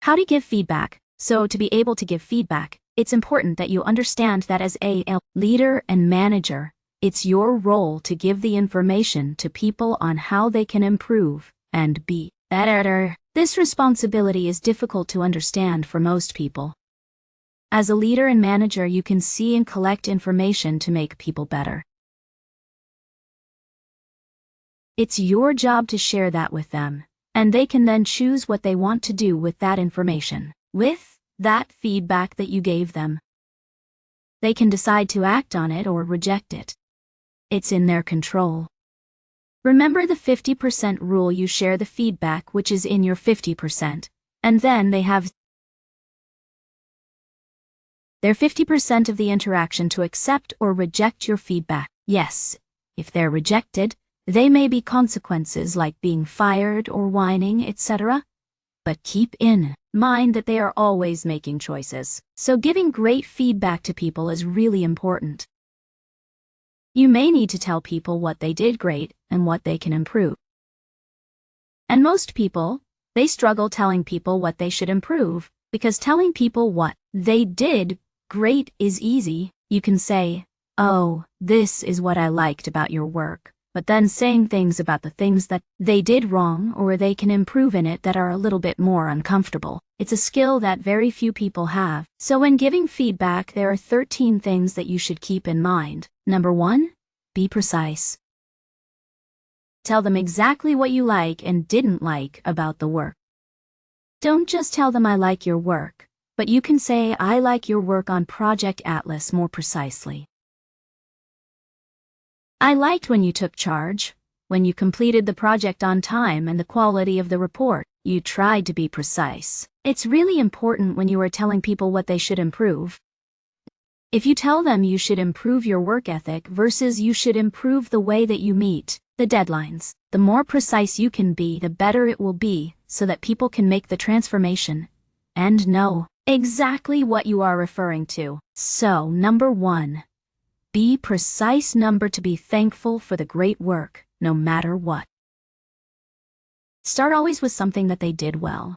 How to give feedback. So to be able to give feedback, it's important that you understand that as a leader and manager, it's your role to give the information to people on how they can improve and be better. This responsibility is difficult to understand for most people. As a leader and manager, you can see and collect information to make people better. It's your job to share that with them, and they can then choose what they want to do with that information, with that feedback that you gave them. They can decide to act on it or reject it. It's in their control. Remember the 50% rule. You share the feedback which is in your 50%, and then they have their 50% of the interaction to accept or reject your feedback. Yes, if they're rejected, they may be consequences like being fired or whining, etc. But keep in mind that they are always making choices. So giving great feedback to people is really important. You may need to tell people what they did great and what they can improve. And most people, they struggle telling people what they should improve, because telling people what they did great is easy. You can say, "Oh, this is what I liked about your work." But then saying things about the things that they did wrong or they can improve in it that are a little bit more uncomfortable. It's a skill that very few people have. So when giving feedback, there are 13 things that you should keep in mind. Number 1, be precise. Tell them exactly what you like and didn't like about the work. Don't just tell them "I like your work," but you can say "I like your work on Project Atlas" more precisely. "I liked when you took charge, when you completed the project on time and the quality of the report. You tried to be precise." It's really important when you are telling people what they should improve. If you tell them you should improve your work ethic versus you should improve the way that you meet the deadlines, the more precise you can be, the better it will be, so that people can make the transformation and know exactly what you are referring to. So, number 1. Be precise. Number 2, be thankful for the great work, no matter what. Start always with something that they did well.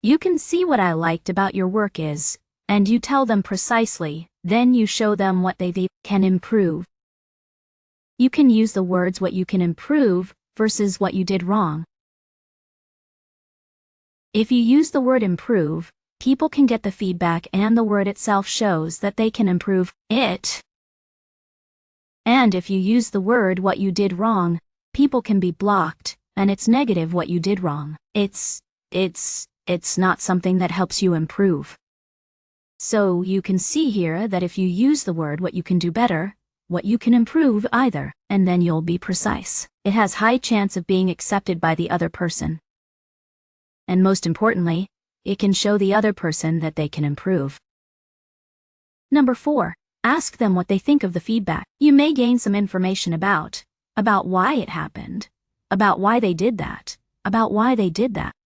You can see what I liked about your work is, and you tell them precisely, then you show them what they can improve. You can use the words "what you can improve" versus "what you did wrong." If you use the word "improve," people can get the feedback and the word itself shows that they can improve it. And if you use the word "what you did wrong," people can be blocked, and it's negative what you did wrong. It's not something that helps you improve. So you can see here that if you use the word "what you can do better," "what you can improve" either, and then you'll be precise. It has high chance of being accepted by the other person. And most importantly, it can show the other person that they can improve. Number 4. Ask them what they think of the feedback. You may gain some information about why it happened, about why they did that,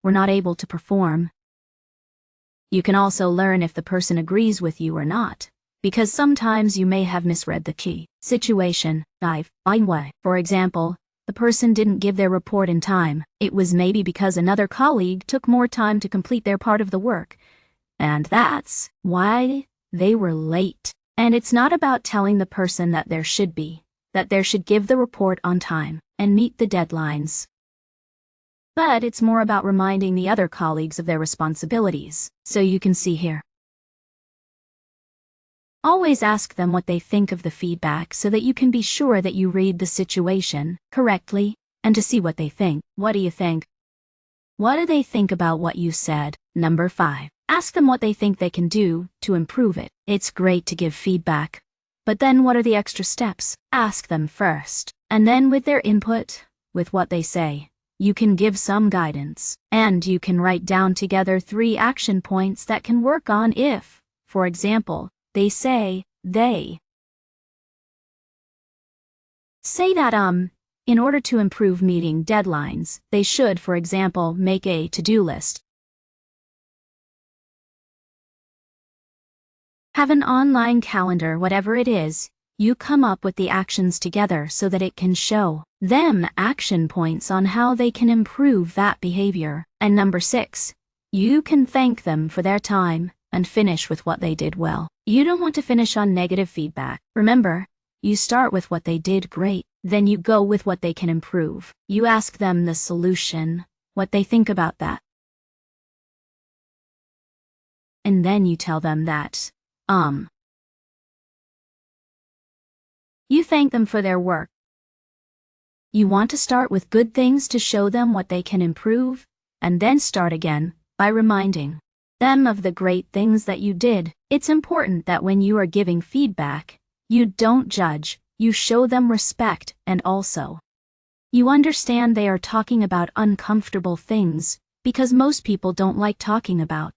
were not able to perform. You can also learn if the person agrees with you or not, because sometimes you may have misread the key situation. For example, the person didn't give their report in time. It was maybe because another colleague took more time to complete their part of the work, and that's why they were late. And it's not about telling the person that they should give the report on time and meet the deadlines. But it's more about reminding the other colleagues of their responsibilities. So you can see here. Always ask them what they think of the feedback so that you can be sure that you read the situation correctly and to see what they think. What do you think? What do they think about what you said? Number 5. Ask them what they think they can do to improve it. It's great to give feedback, but then what are the extra steps? Ask them first, and then with their input, with what they say, you can give some guidance, and you can write down together 3 action points that can work on if, for example, they say that in order to improve meeting deadlines, they should, for example, make a to-do list. Have an online calendar, whatever it is, you come up with the actions together so that it can show them action points on how they can improve that behavior. And number 6, You can thank them for their time and finish with what they did well. You don't want to finish on negative feedback. Remember, you start with what they did great, then you go with what they can improve. You ask them the solution, what they think about that. And then you tell them that, You thank them for their work. You want to start with good things to show them what they can improve, and then start again by reminding them of the great things that you did. It's important that when you are giving feedback, you don't judge, you show them respect, and also, you understand they are talking about uncomfortable things, because most people don't like talking about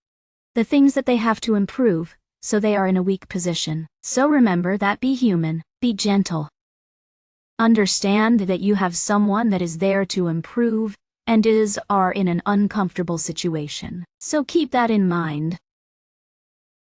the things that they have to improve, so they are in a weak position. So remember that be human, be gentle. Understand that you have someone that is there to improve and are in an uncomfortable situation. So keep that in mind.